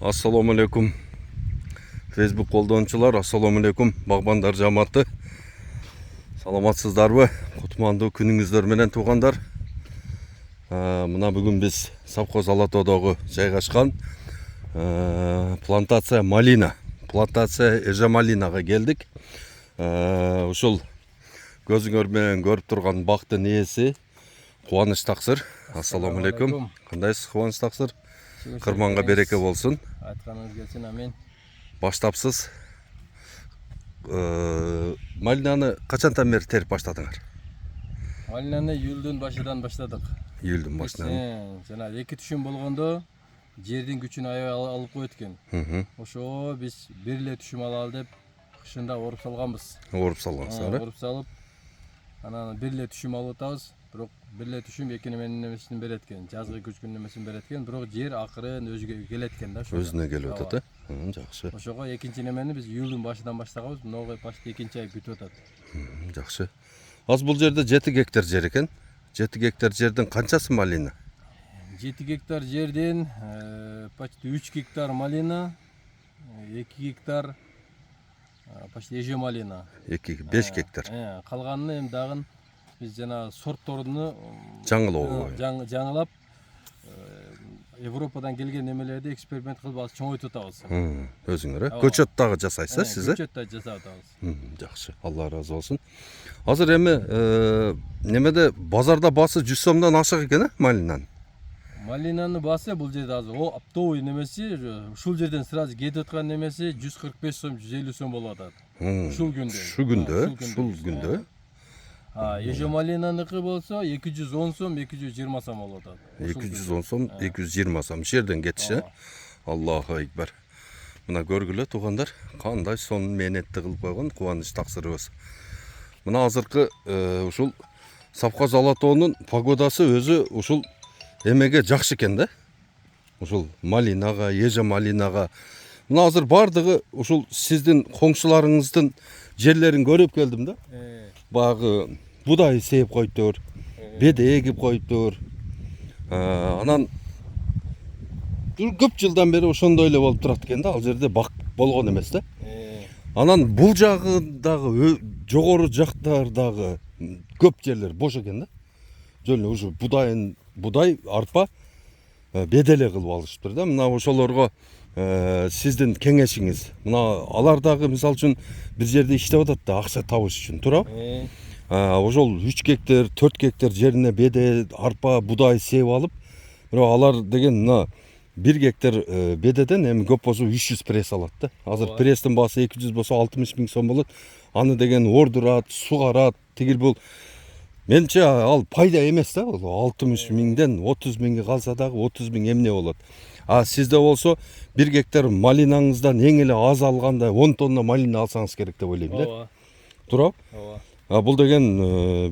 Assalamu alaikum. Facebook қолданушылар, assalamu alaikum. Бағбандар жаматы. Саламатсыздар бы? Құтманды күніңіздер менен туғандар. Мына бүгін біз Совхоз Алатаудағы жайғашқан плантация малина, плантация эже малинаға келдік. Ушул көзүңөр көріп тұрған бақтың иесі Қуаныш Тақсыр. Ассаламу алейкум. Қандайсыз Қуаныш Тақсыр? Қырманға береке болсын. Айтқаныңыз келсін, амин. Баштапсыз. Малинаны қачантан бері теріп баштадыңар? Малинаны июльдун башыдан баштадык. Июльдун башынан. Жана 2 түшүм болгондо жердин күчүн аябай алып коет экен. Ошо биз бир эле түшүм алалы деп кышында оруп салганбыз. Оруп салгансыздар. Оруп салып, анан бир эле түшүм алып атабыз. Бирок бир эле түшүм эки немесин берет экен. Жазгы күчкүн немесин берет экен. Бирок жер акырын өзүгө келет экен да. Өзүнө келип атат, жакшы. Ошого экинчи немени биз июлдун башынан баштаганбыз. Мынау почти экинчи ай бүтүп атат. Жакшы. Аз бул жерде 7 гектар жер экен. 7 гектар жерден канчасы малина? 7 гектар жерден почти 3 гектар малина, 2 гектар почти эже малина. 5 гектар. Калганын эми дагы биз жана сортторуну жаңылап Европадан келген немелерди эксперимент кылып азыр чоңойтуп атабыз. Өзүңөр көчөт дагы жасайсыз, сиз? Көчөт да жасап атабыз. Жакшы. Алла разы болсун. Азыр эми немеде базарда басы 100 сомдон ашык экен, малинанын. Малинанын басы бул жерде азыр оптовый немеси, ушул жерден сразу кетип аткан немеси 145 сом, 150 сом болуп атат. Ушул күндө. Эже малинаныкы болсо 210 сом, 220 сом болуп атат. 210 сом, 220 сом жерден кетиши. Аллаху акбар. Мына көргүлө туугандар, кандай сонун мээнетти кылып койгон Кубаныч Таксырыбыз. Мына азыркы ушул Совхоз Алатоонун погодасы өзү ушул эмеге жакшы экен да. Ушул малинага, эже малинага. Мына азыр бардыгы ушул сиздин коңшуларыңыздын жерлерин көрүп келдим да. Багы будай сээп коюптур, беде эгип коюптур. Анан көп жылдан бери ошондой эле болуп турат экен да. Ал жерде бак болгон эмес да. Анан бул жагындагы жогору жактардагы көп жерлер бош экен да. Жөн ушу будай, арпа беделе кылып алышыптыр да. Мына ошолорго сиздин кеңешиңиз. Мына алар дагы мисалы үчүн бир жерде иштеп атат да, акча табыш үчүн, туурабы? Ошол 3 гектар, 4 гектар жерине беде, арпа, будай сээп алып, бирок алар деген мына 1 гектар бедеден эми көп болсо 300 пресс алат да. Азыр пресстин баасы 200 болсо 60 000 сом болот. Аны деген ордурат, сугарат, тигил бул. Менче ал пайда эмес да, бул 60 000ден 30 000ге калса дагы 30 000 эмне болот. Сизде болсо 1 гектар малинаңыздан эң эле аз алганда 10 тонна малина алсаңыз керек деп ойлойм да. Туурабы? Бул деген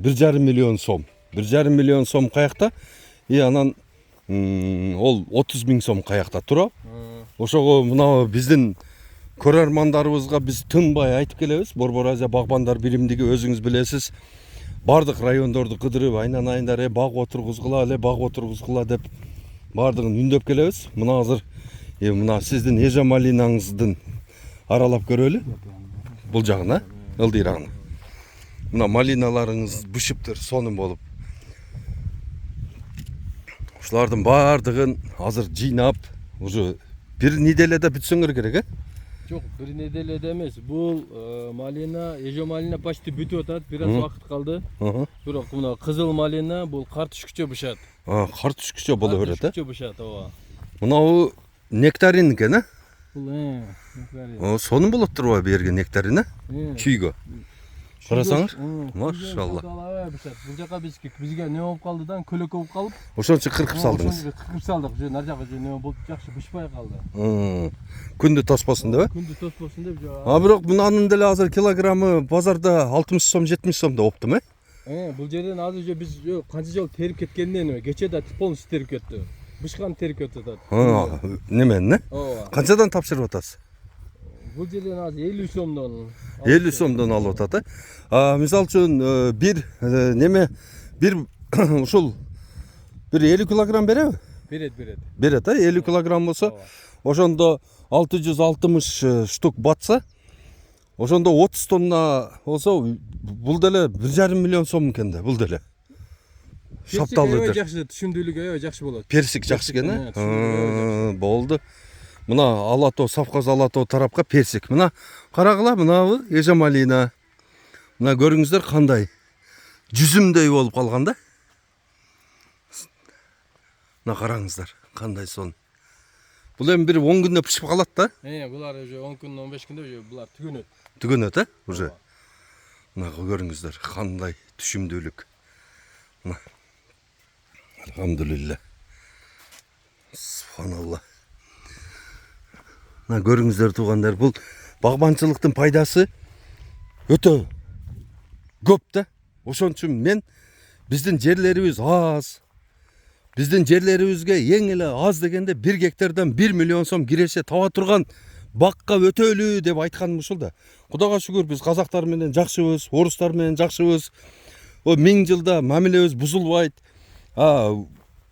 1,5 миллион сом. 1,5 миллион сом каякта? Анан ол 30 000 сом каякта, туурабы? Ошого мына биздин көрөрмандарыбызга биз тынбай айтып келебиз. Борбор Азия багбандар биримдиги өзүңүз билесиз. Бардык райондорду кыдырып, айнан-айндар баг отургузгула деп бардыгын үндөп келебиз. Мына азыр мына сиздин эже малинаңыздын аралап көрөлү. Бул жагына, ылдыйрагына. Мына малиналарыңыз бышыптыр, сонун болуп. Ушулардын бардыгын азыр жыйнап, уже бир неделеде бүтсөңөр керек, Жок, бир неделеде эмес. Бул малина, эже малина почти бүтүп атат. Бир аз убакыт калды. Бирок мына кызыл малина бул кар түшкүчө бышат. Кар түшкүчө боло берет, Түшкүчө бышат, ооба. Мынабу нектарин экен, Бул нектарин. Сонун болот турбайбы берген нектарин, Чүйгө. Карасаңыз? Машалла. Бул жака бизге не болуп калдыдан, көлөкө болуп калып. Ошон үчүн кыркып салдыңыз. Кыркып салдык. Нар жака не болуп жакшы бышпай калды. Күндү тоспосун деп, Күндү тоспосун деп. Бирок мунанын деле азыр килограммы базарда 60 сом, 70 сом деп оптум, Бул жерден азыр же биз канча жыл терип кеткенден кече да полностью терип кетти. Бышкан терип кетип атат. Немен, Ооба. Канчадан тапшырып атасыз? Бул жерден азыр 50 сомдон. 50 сомдон алып атат, Мисалы үчүн бир ушул бир 50 килограмм береби? Берет. Берет, 50 килограмм болсо, ошондо 660 штук батса, ошондо 30 тонна болсо, бул деле 1,5 миллион сом экен да, бул деле. Шапталы Персик дер. жакшы, түшүмдүүлүгү аябай жакшы болот. Персик жакшы экен, Түшүмдүүлүгү э? Болду. Мына Алатоо, Савказ Алатоо тарапка персик. Мына карагыла, мынабы эжамалина. Мына көрүңүздөр кандай жүзүмдөй болуп калган да. Мына караңыздар, кандай сон. Бул эми бир 10 күндө пишип калат да. Булар уже 10 күн, 15 күндө уже булар түгөнөт. Түгөнөт, уже. Мына көрүңүздөр, кандай түшүмдүүлүк. Мына. Алхамдулилла. Субханалла. Мына көрүңүздөр туугандар, бул багбанчылыктын пайдасы өтө көп да. Ошон үчүн мен биздин жерлерибиз аз. Биздин жерлерибизге эң эле аз дегенде 1 гектардан 1 миллион сом киреше таба турган бакка өтөлүү деп айтканым ушул да. Кудайга шүгүр биз казактар менен жакшыбыз, орустар менен жакшыбыз. О 1000 жылда мамилебиз бузулбайт.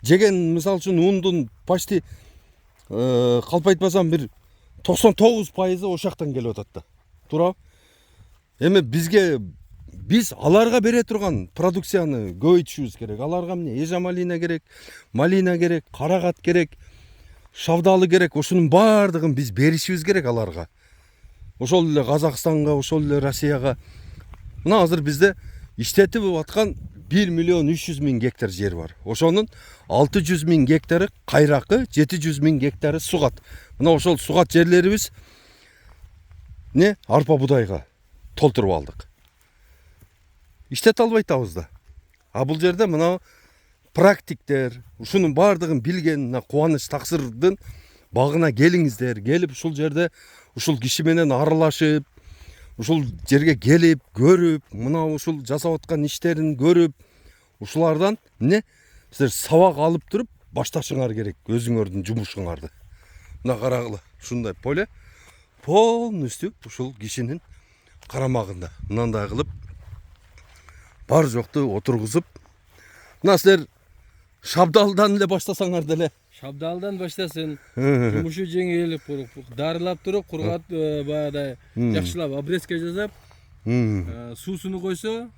Жеген мисалы үчүн ундун почти калп айтпасам бир 99% ошол жактан келип атат да. Туурабы? Эми биз аларга бере турган продукцияны көбөйтүшүбүз керек. Аларга эмне? Эжамалина керек, малина керек, карагат керек, шавдалы керек. Ошонун баардыгын биз беришибиз керек аларга. Ошол эле Казакстанга, ошол эле Россияга. Мына азыр бизде иштетип аткан 1 миллион 300 миң гектар жер бар. Ошонун 600 миң гектары кайракы, 700 миң гектары сугат. Мына ошол сугат жерлерибиз арпа будайга толтуруп алдык. Иштете албай атабыз да. Бул жерде мына практиктер, ушунун баардыгын билген Кубаныч Таксырдын багына келиңиздер. Келип ушул жерде ушул киши менен аралашып, ушул жерге келип, көрүп, мына ушул жасап аткан иштерин көрүп, ушулардан силер сабак алып туруп башташыңар керек өзүңөрдүн жумушуңарды. Мына карагыла, ушундай поле полностью ушул кишинин карамагында. Мындай кылып бар жокту отургузуп, мына силер шабдалдан эле баштасаңар деле. Шабдалдан баштасын. Жумушу жеңил, дарылап туруп, кургат баягыдай жакшылап обрезка жасап, суусуну койсо,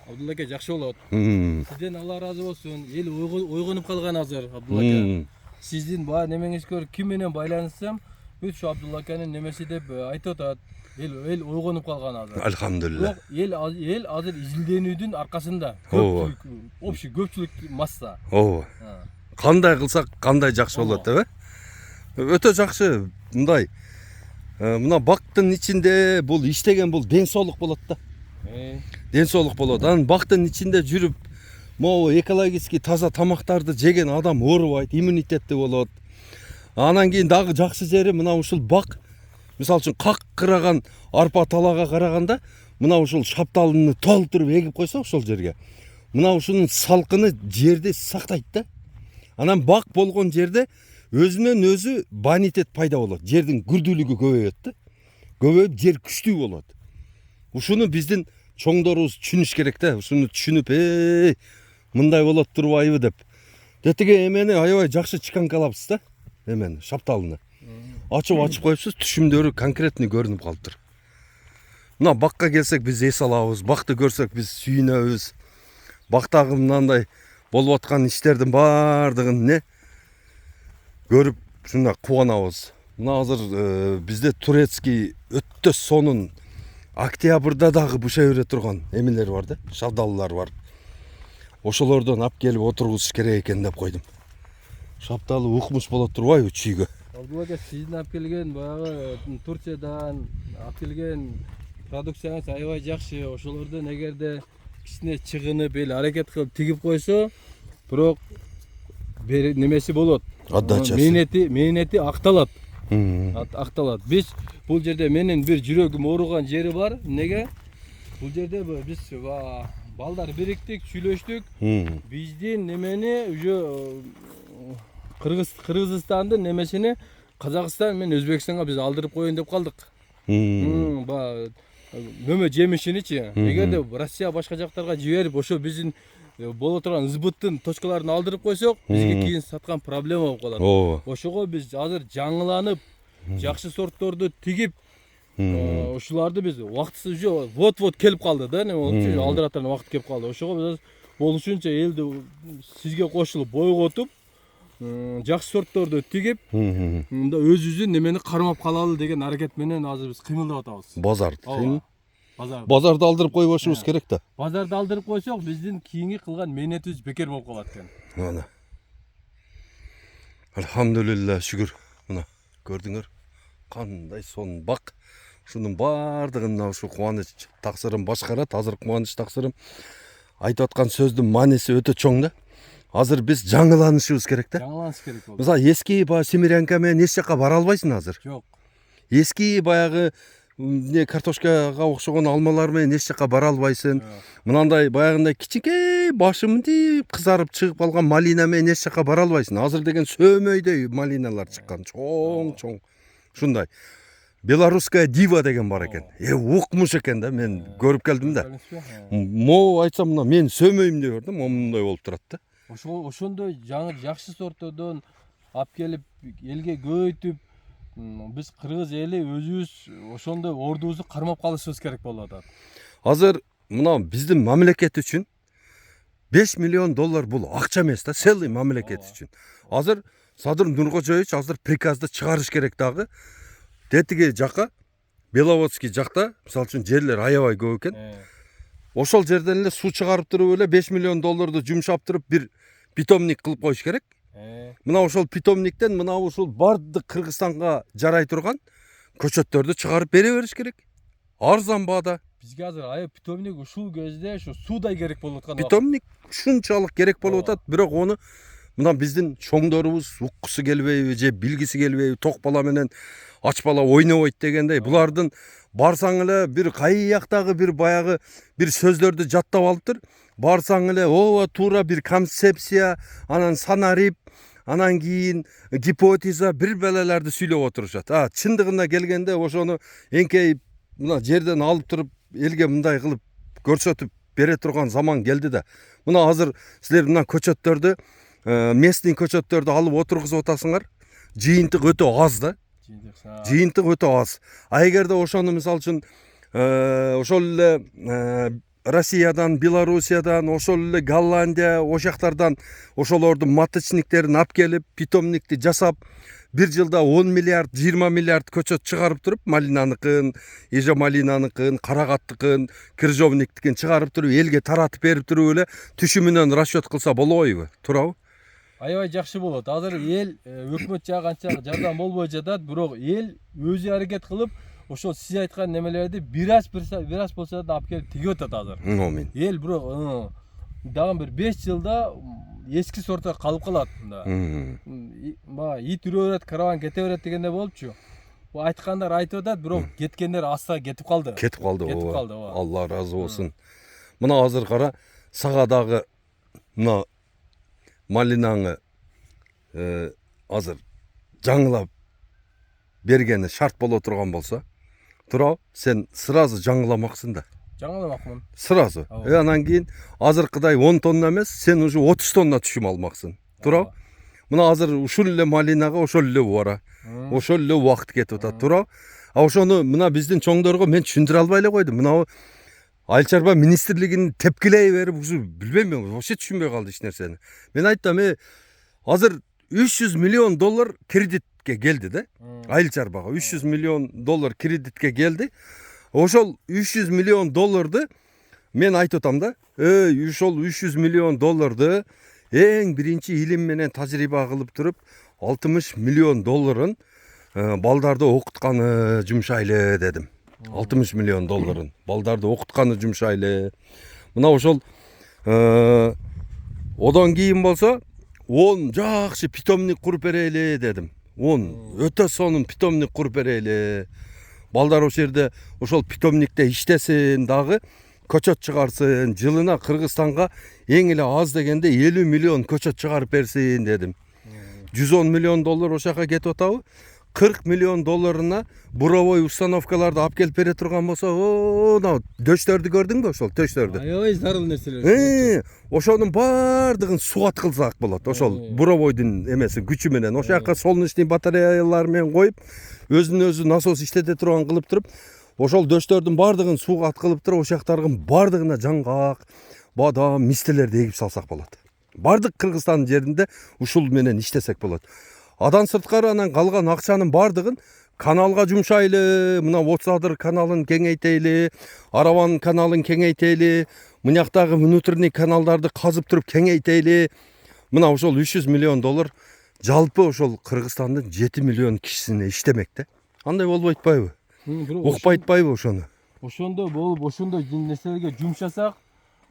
Абдулла аке жакшы болот. Сизден Алла ыраазы болсун. Эл ойгонуп калган азыр Абдулла аке. Сиздин баа немеңиз көр, ким менен байланыссам, бүт ушу Абдулла акенин немеси деп айтып атат. Эл ойгонуп калган азыр. Алхамдулилла. Эл азыр изилденүүдүн аркасында. Общий көпчүлүк масса. Ооба. Кандай кылсак кандай жакшы болот деп өтө жакшы. Мындай мына бактын ичинде бул иштеген бул ден соолук болот да. Ден соолук болот. Анан бактын ичинде жүрүп, могу экологически таза тамактарды жеген адам оорубайт, иммунитетти болот. Анан кийин дагы жакшы жери мына ушул бак, мисалы үчүн какыраган арпа талага караганда, мына ушул шапталыны толтуруп эгип койсо ошол жерге, мына ушунун салкыны жерди сактайт да. Анан бак болгон жерде өзүнөн өзү бонитет пайда болот. Жердин күрдүүлүгү көбөйөт да. Көбөйүп жер күчтүү болот. Ушуну биздин чоңдорубуз түшүнүш керек да. Ушуну түшүнүп, мындай болот турбайбы деп. Детиге эмени аябай жакшы чыканкалапсыз да. Эмени шапталыны. Ачып коюпсуз, түшүмдөрү конкретный көрүнүп калыптыр. Мына бакка келсек биз эс алабыз, бакты көрсөк биз сүйүнөбүз. Бактагы мындай болуп аткан иштердин баардыгын көрүп ушундай кубанабыз. Мына азыр бизде турецкий өтө сонун октябрда дагы бушай бере турган эмелер бар да, шабдалылар бар. Ошолордон алып келип отургузуш керек экен деп койдум. Шапталы укмуш болот турбайбы чүйгө? Абдулла аке, сиздин алып келген баягы Турциядан алып келген продукцияңыз аябай жакшы. Ошолордон эгерде кичине чыгынып, аракет кылып тигип койсо, бирок немеси болот. Мээнети акталат. Акталат. Биз бул жерде менин бир жүрөгүм ооруган жери бар. Неге? Бул жерде биз балдар бириктик, сүйлөштүк. Биздин немени уже Кыргызстандын немесини Казакстан менен Өзбекстанга биз алдырып коеюн деп калдык. Нөмө жемишиничи. Эгерде Россия башка жактарга жиберип, ошо биздин боло турган ызбыттын точкаларын алдырып койсок, бизге кийин саткан проблема болуп калат. Ооба. Ошого биз азыр жаңыланып, жакшы сортторду тигип, ушуларды биз убактысы уже вот келип калды да, эме болчу, алдыраттан убакыт келип калды. Ошого биз болушунча элди сизге кошулуп бойготуп, жакшы сортторду тигип, мында өзүбүздүн немени кармап калалы деген аракет менен азыр биз кыймылдап атабыз. Базарды. Базарды. Базарды алдырып койбошубуз керек да. Базарды алдырып койсок, биздин кийинки кылган мээнетибиз бекер болуп калат экен. Mana. Alhamdulillah şükür. Mına gördüңөр. Кандай сон бак. Шунун бардыгын ушу кубаныч таксырым башкарат. Азыр кубаныч таксырым айтып аткан сөздүн мааниси өтө чоң да. Азыр биз жаңыланышыбыз керек да. Жаңыланыш керек болду. Мисалы эски баягы семирянка менен эч жака бара албайсың азыр. Жок. Эски баягы не картошкага окшогон алмалар менен эч жака бара албайсың. Мынандай баягындай кичинекей башы мынтип кызарып чыгып калган малина менен эч жака бара албайсың. Азыр деген сөөмөйдөй малиналар чыккан. Чоң. Шундай. Белорусская дива деген бар экен. Укмуш экен да, мен көрүп келдим да. Мо айтсам мына мен сөөмөйм деп көрдүм, момундай болуп турат да. Ошондой жаңы жакшы сорттордон алып келип элге көбөйтүп, биз кыргыз эли өзүбүз ошондой ордубузду кармап калышыбыз керек болуп атат. Азыр мына биздин мамлекет үчүн 5 миллион доллар бул акча эмес да, целый мамлекет үчүн. Азыр Садыр Нуркожоевич азыр приказды чыгарыш керек дагы. Детиги жака, Беловодский жакта, мисалы үчүн жерлер аябай көп экен. Ошол жерден эле суу чыгарып туруп эле 5 миллион долларды жумшап туруп бир питомник кылып коюш керек. Мына ошол питомниктен мына ушул бардык Кыргызстанга жарай турган көчөттөрдү чыгарып бере бериш керек. Арзан баада. Бизге азыр аябай питомник ушул кезде ушу суудай керек болуп аткан. Питомник ушунчалык керек болуп атат, бирок ону мына биздин чоңдорубуз уккусу келбейби же билгиси келбейби, ток бала менен ач бала ойнобойт дегендей. Булардын барсаң эле бир кайяктагы бир баягы бир сөздөрдү жаттап алыптыр. Барсаң эле ооба туура бир концепция, анан санарип, анан кийин гипотеза бир белелерди сүйлөп отурушат. Чындыгына келгенде ошону эңкейип мына жерден алып туруп элге мындай кылып көрсөтүп бере турган заман келди да. Мына азыр силер мына көчөттөрдү, местный көчөттөрдү алып отургузуп атасыңар. Жыйынтык өтө аз да. Жыйынтык өтө аз. Эгерде ошону мисалы үчүн ошол эле Россиядан, Белоруссиядан, ошол эле Голландия, ошактардан ошолордун маточниктерин алып келип, питомникти жасап, бир жылда 10 миллиард, 20 миллиард көчөт чыгарып туруп, малинаныкын, эже малинаныкын, карагаттыкын, крыжовниктикин чыгарып туруп, элге таратып берип туруп эле түшүмүнөн расчет кылса болбойбу? Туурабы? Аябай жакшы болот. Азыр эл өкмөт жагы канча жардам болбой жатат, бирок эл өзү аракет кылып, ошол сиз айткан немелерди бир аз болсо да алып келип тигип атат азыр. Амин. Эл бирок дагы бир 5 жылда эски сортта калып калат мында. Ит үрө берет, караван кете берет дегенде болупчу. Бу айткандар айтып атат, бирок кеткендер аста кетип калды. Кетип калды, ооба. Алла разы болсун. Мына азыр кара, сага дагы мына малинаңы азыр жаңылап бергени шарт боло турган болсо, тура сен сразу жаңыламаксың да. Жаңыламакмын. Сразу. Анан кийин азыркыдай 10 тонна эмес, сен уже 30 тонна түшүм алмаксың. Тура? Мына азыр ушул эле малинага ошол эле убара, ошол эле убакыт кетип атат. Тура? Ошону мына биздин чоңдорго мен түшүндүрө албай эле койдум. Мына Айыл чарба министрлигин тепкилей берип, ушу билбейм мен, вообще түшүнбөй калды эч нерсени. Мен айттым, азыр 300 миллион доллар кредитке келди да. Айыл чарбага 300 миллион доллар кредитке келди. Ошол 300 миллион долларды мен айтып атам да, ошол 300 миллион долларды эң биринчи илим менен тажрыйба кылып туруп 60 миллион долларын балдарды окутканы жумшайлы дедим. 60 миллион долларын балдарды окутканы жумшайлы. Мына ошол одон кийин болсо 10 жакшы питомник куруп берели дедим. 10 өтө сонун питомник куруп берели. Балдар ошол жерде ошол питомникте иштесин, дагы көчөт чыгарсын, жылына Кыргызстанга эң эле аз дегенде 50 миллион көчөт чыгарып берсин дедим. 110 миллион доллар ошака кетип атабы? 40 milyon долларына буровой установкаларды алып келип бере турган болсо, мына дөштөрдү көрдүңбү ошол дөштөрдү? Аябай зарыл нерселер. Ошонун баардыгын суга аткылсак болот. Ошол буровойдун эмеси күчү менен ошол жака солнечный батареялар менен коюп, өзүн өзү насос иштете турган кылып туруп, ошол дөштөрдүн баардыгын сууга аткылып туруп, ошол жактардын баардыгына жаңгак, бадам, мистелерди эгип салсак болот. Бардык Кыргызстандын жеринде ушул менен иштесек болот. Адан сырткары анан калган акчанын баардыгын каналга жумшайлы, мына Отсадыр каналын кеңейтели, Араван каналын кеңейтели, мынаяктагы внутренний каналдарды казып туруп кеңейтели. Мына ошол 300 миллион доллар жалпы ошол Кыргызстандын 7 миллион кишисине иштемек да. Андай болбойт атпайбы? Укпайт атпайбы ошону? Ошондой болуп, ошондой нерселерге жумшасак,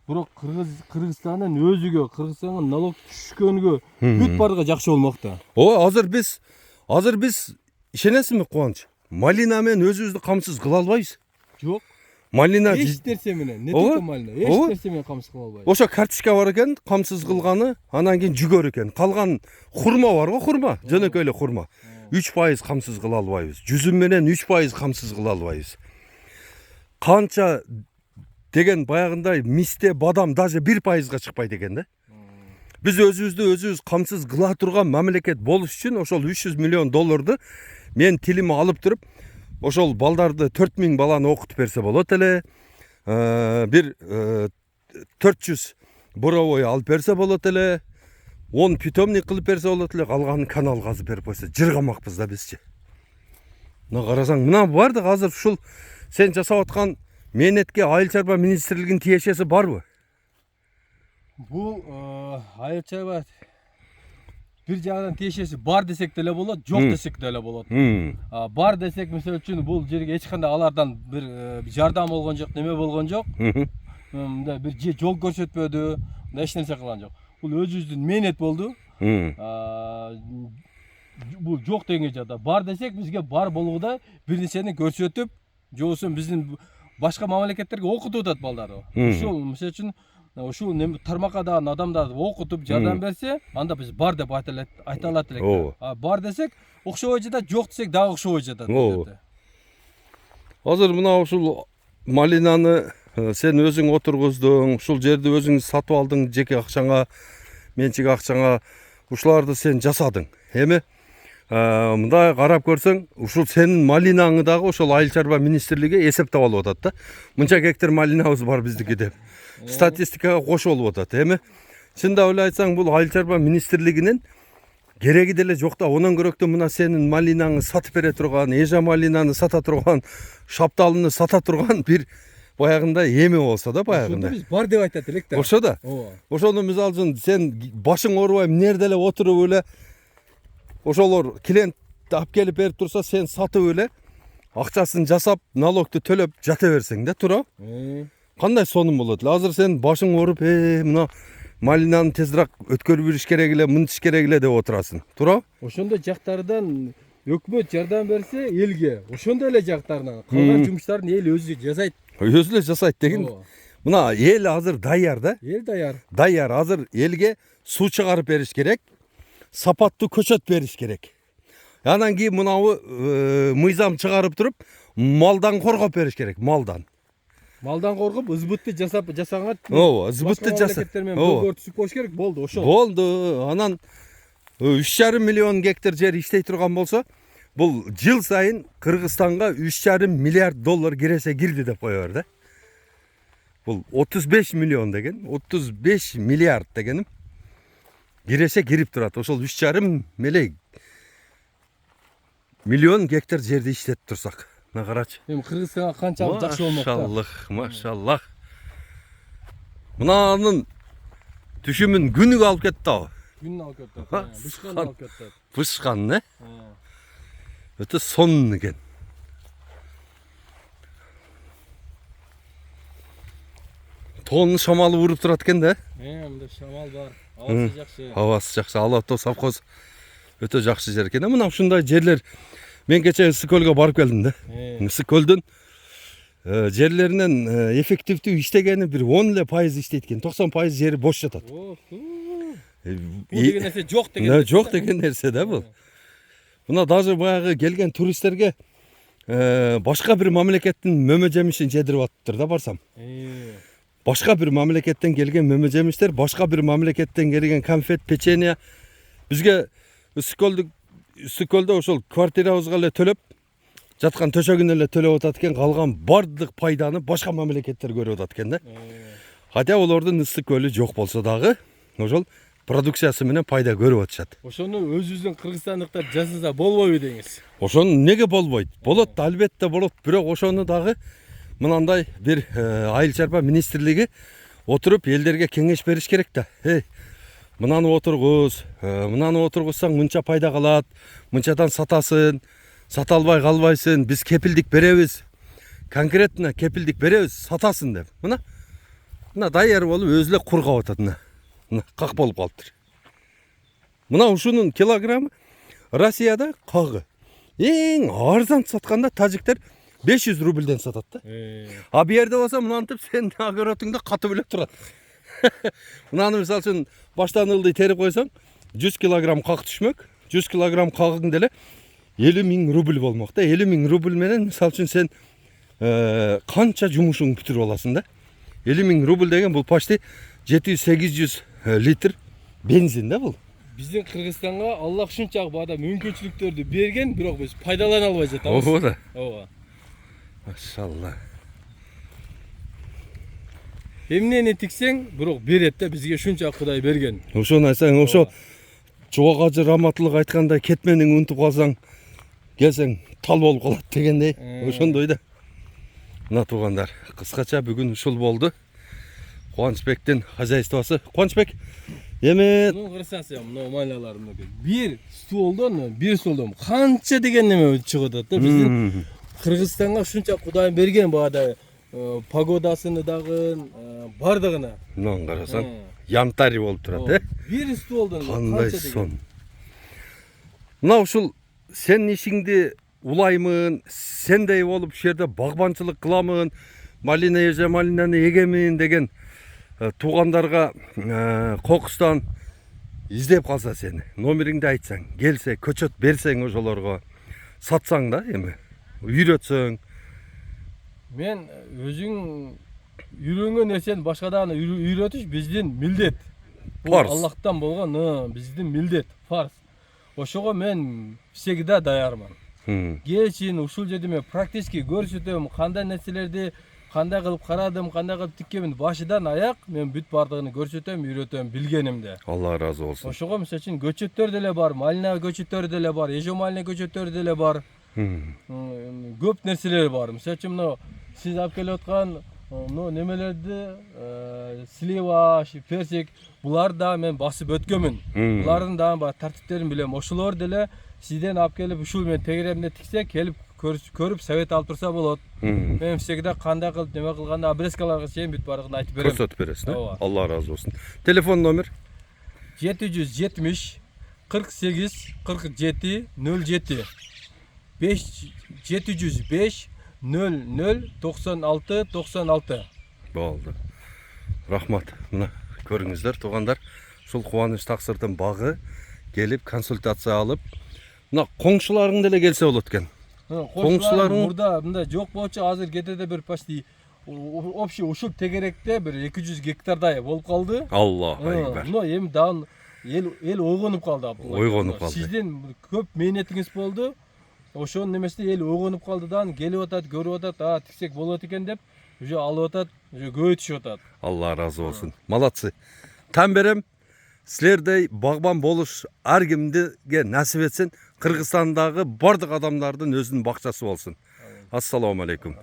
бирок Кыргызстандын өзүгө, Кыргызстанга налог түшкөнгө бүт бардыгы жакшы болмок да. Азыр биз ишенесизби Кубаныч? Малина менен өзүбүздү камсыз кыла албайбыз. Жок. Малина Эч нерсе менен, не только малина, эч нерсе менен камсыз кыла албайбыз. Ошо карточка бар экен, камсыз кылганы, анан кийин жүгөр экен. Калган хурма бар го, хурма, жөнөкөй эле хурма. 3% камсыз кыла албайбыз. Жүзүм менен 3% камсыз кыла албайбыз. Канча деген баягындай мисте, бадам даже 1%га чыкпайт экен да. Биз өзүбүз камсыз кыла турган мамлекет болуш үчүн ошол 300 миллион долларды мен тилиме алып туруп, ошол балдарды 4000 баланы окутуп берсе болот эле. Бир 400 буровой алып берсе болот эле. 10 питомник кылып берсе болот эле, калганын канал казып берип койсо жыргамакпыз да бизчи. Мына карасаң, мына бардык азыр ушул сен жасап аткан мээнетке Айыл чарба министрлигинин тиешеси барбы? Бул айыл чарба бир жагынан тиешеси бар десек деле болот, жок десек деле болот. Бар десек, мисалы үчүн бул жерге эч кандай алардан бир жардам болгон жок, неме болгон жок. Мындай бир жол көрсөтпөдү, эч нерсе кылган жок. Бул өзүбүздүн мээнет болду. Бул жок дегенге жада. Бар десек, бизге бар болгудай бир нерсени көрсөтүп, же болбосо биздин башка мамлекеттерге окутуп атат балдарды. Ушул мисалы үчүн ушул тармакка дагы адамдарды окутуп жардам берсе, анда биз бар деп айта алат элек. Бар десек, окшобой жатат, жок десек дагы окшобой жатат. Азыр мына ушул малинаны сен өзүң отургуздуң, ушул жерди өзүң сатып алдың, жеке акчаңа, менчик акчаңа, ушуларды сен жасадың. Эми мындай карап көрсөң, ушул сенин малинаңы дагы ошол Айыл чарба министрлиги эсептеп алып атат да. Мынча гектар малинабыз бар биздики деп. Статистикага кошулуп атат. Эми чындап эле айтсаң, бул Айыл чарба министрлигинин кереги деле жок да. Онон көрөктө мына сенин малинаңы сатып бере турган, эжа малинаны сата турган, шапталыны сата турган бир баягындай эме болсо да, баягындай. Биз бар деп айтат элек да. Ошо да. Ошону мисалы үчүн сен башың оорубай эмнерде эле отуруп эле ошолор клиент алып келип берип турса, сен сатып эле акчасын жасап, налогду төлөп жата берсең да, тура. Кандай сонун болот эле. Азыр сен башың ооруп, мына малинаны тезирээк өткөрүп бериш керек эле, мынтиш керек эле деп отурасың, тура? Ошондой жактардан өкмөт жардам берсе элге, ошондой эле жактарынан калган жумуштарын эл өзү жасайт. Өзү эле жасайт деген. Мына эл азыр даяр да. Эл даяр. Даяр. Азыр элге суу чыгарып бериш керек, сапаттуу көчөт бериш керек. Анан кийин мынабы мыйзам чыгарып туруп, малдан коргоп бериш керек, малдан. Малдан коргоп, ызбытты жасаңар. Ызбытты жасап. Долбоор түзүп коюш керек, болду, ошол. Болду. Анан 3,5 миллион гектар жер иштей турган болсо, бул жыл сайын Кыргызстанга 3,5 миллиард доллар киресе кирди деп кое бер да. Бул 35 миллион деген, 35 миллиард дегеним киресе кирип турат. Ошол 3,5 миллион гектар жерди иштетип турсак. Мына карачы. Эми Кыргызстанга канчалык жакшы болмок да. Машаллах. Мынанын түшүмүн күнүгө алып кетти да. Күнүн алып кетти. Бышкан алып кетти. Бышкан, не? Өтө сонун экен. Тоонун шамалы уруп турат экен да. Мындай шамал бар. Абасы жакшы. Абасы жакшы. Алатоо совхоз өтө жакшы жер экен. Мына ушундай жерлер мен кече Ысык көлгө барып келдим да. Ысык көлдүн жерлеринен эффективдүү иштегени бир 10 эле пайыз иштейт экен. 90% жери бош жатат. Бул деген нерсе жок деген. Жок деген нерсе да бул. Мына даже баягы келген туристтерге башка бир мамлекеттин мөмө жемишин жедирип атыптыр да барсам. Башка бир мамлекеттен келген мөмө жемиштер, башка бир мамлекеттен келген конфет, печенье. Бизге Үстүкөлдө ошол квартирабызга эле төлөп, жаткан төшөгүнө эле төлөп атат экен, калган бардык пайданы башка мамлекеттер көрүп атат экен да. Хотя олордун Ыстыккөлү жок болсо дагы, ошол продукциясы менен пайда көрүп атышат. Ошону өзүбүздүн кыргызстандыктар жасаса болбойбу деңиз? Ошону неге болбойт? Болот, албетте болот, бирок ошону дагы мынандай бир айыл чарба министрлиги отуруп элдерге кеңеш бериш керек да. Мынаны отургуз, мынаны отургузсаң мынча пайда калат, мынчадан сатасын, сата албай калбайсың, биз кепилдик беребиз. Конкретно кепилдик беребиз, сатасын деп. Мына даяр болуп өзү эле кургап атат мына. Как болуп калыптыр. Мына ушунун килограммы Россияда кагы. Эң арзан сатканда тажиктер 500 рубльден сатат да. А бу жерде болсо мынантип сен огородуңда катып эле турат. Мынаны мисалы үчүн баштан ылдый терип койсоң 100 килограмм как түшмөк. 100 килограмм кагың деле 50 000 рубль болмок да. 50 000 рубль менен мисалы үчүн сен канча жумушуңду бүтүрүп аласың да. 50 000 рубль деген бул почти 700-800 литр бензин да бул. Биздин Кыргызстанга Аллах ушунчалык баада мүмкүнчүлүктөрдү берген, бирок биз пайдалана албай жатабыз. Ооба да. Ооба. Машалла. Эмнени тиксең, бирок берет да, бизге ушунчалык Кудай берген. Ошону айтсаң, ошо Чубак Ажы Раматылык айткандай, кетмениң унутуп калсаң, келсең тал болуп калат дегендей, ошондой да. Мына туугандар, кыскача бүгүн ушул болду. Кубанычбектин хозяйствосу. Кубанычбек, эми Кырсаңсы, мына майлалар мына. Бир столдон канча деген неме чыгып атат да. Биздин Кыргызстанга ушунча Кудай берген баада погодасыны дагы бардыгына. Мынаны карасаң, янтарь болуп турат, Бир столдон кандай сон. Мына ушул сен ишиңди улаймын, сендей болуп ушул жерде багбанчылык кыламын, малинаны эгемин деген туугандарга кокустан издеп калса сени, номериңди айтсаң, келсе, көчөт берсең ошолорго, сатсаң да эми, үйрөтсөң. Мен өзүң үйрөнгөн нерсени башкадан үйрөтүш биздин милдет. Бул Аллахтан болгон биздин милдет, фарз. Ошого мен всегда даярмын. Кечин ушул жерде мен практически көрсөтөм, кандай нерселерди кандай кылып карадым, кандай кылып тиккенмин, башыдан аяк мен бүт бардыгын көрсөтөм, үйрөтөм билгенимде. Алла ыраазы болсун. Ошого мисалы үчүн көчөттөр деле бар, малина көчөттөрү деле бар, эжо малина көчөттөрү деле бар. Көп нерселер бар. Мисалы үчүн мына сиз алып келип аткан немелерди, слива, персик, булар да мен басып өткөнмүн. Булардын да бар тартиптерин билем. Ошолор деле сизден алып келип ушул мен тегеремде тиксе, келип көрүп совет алып турса болот. Мен всегда кандай кылып неме кылганда обрезкаларга чейин бүт бардыгын айтып берем. Көрсөтүп бересиң, Алла ыраазы болсун. Телефон номер 770 48 47 07 705 00 96 96. Болду. Рахмат. Мына көрүңүздөр туугандар, ушул Кубаныч Таксырдын багы келип консультация алып, мына коңшуларың деле келсе болот экен. Коңшуларың мурда жок болчу, азыр кетеде бир почти общий ушул тегеректе бир 200 гектардай болуп калды. Аллах айбар. Мына эми дан эл ойгонуп калды. Ойгонуп калды. Сиздин көп мээнетиңиз болду. Ошонун немесинде эл ойгонуп калдыдан келип атат, көрүп атат, тиксек болот экен деп, уже алып атат, уже көбөйтүшүп атат. Алла ыраазы болсун. Малатсы. Тан берем. Силердей багбан болуш ар кимге насип этсин. Кыргызстандагы бардык адамдардын өзүнүн бакчасы болсун. Ассаламу алейкум.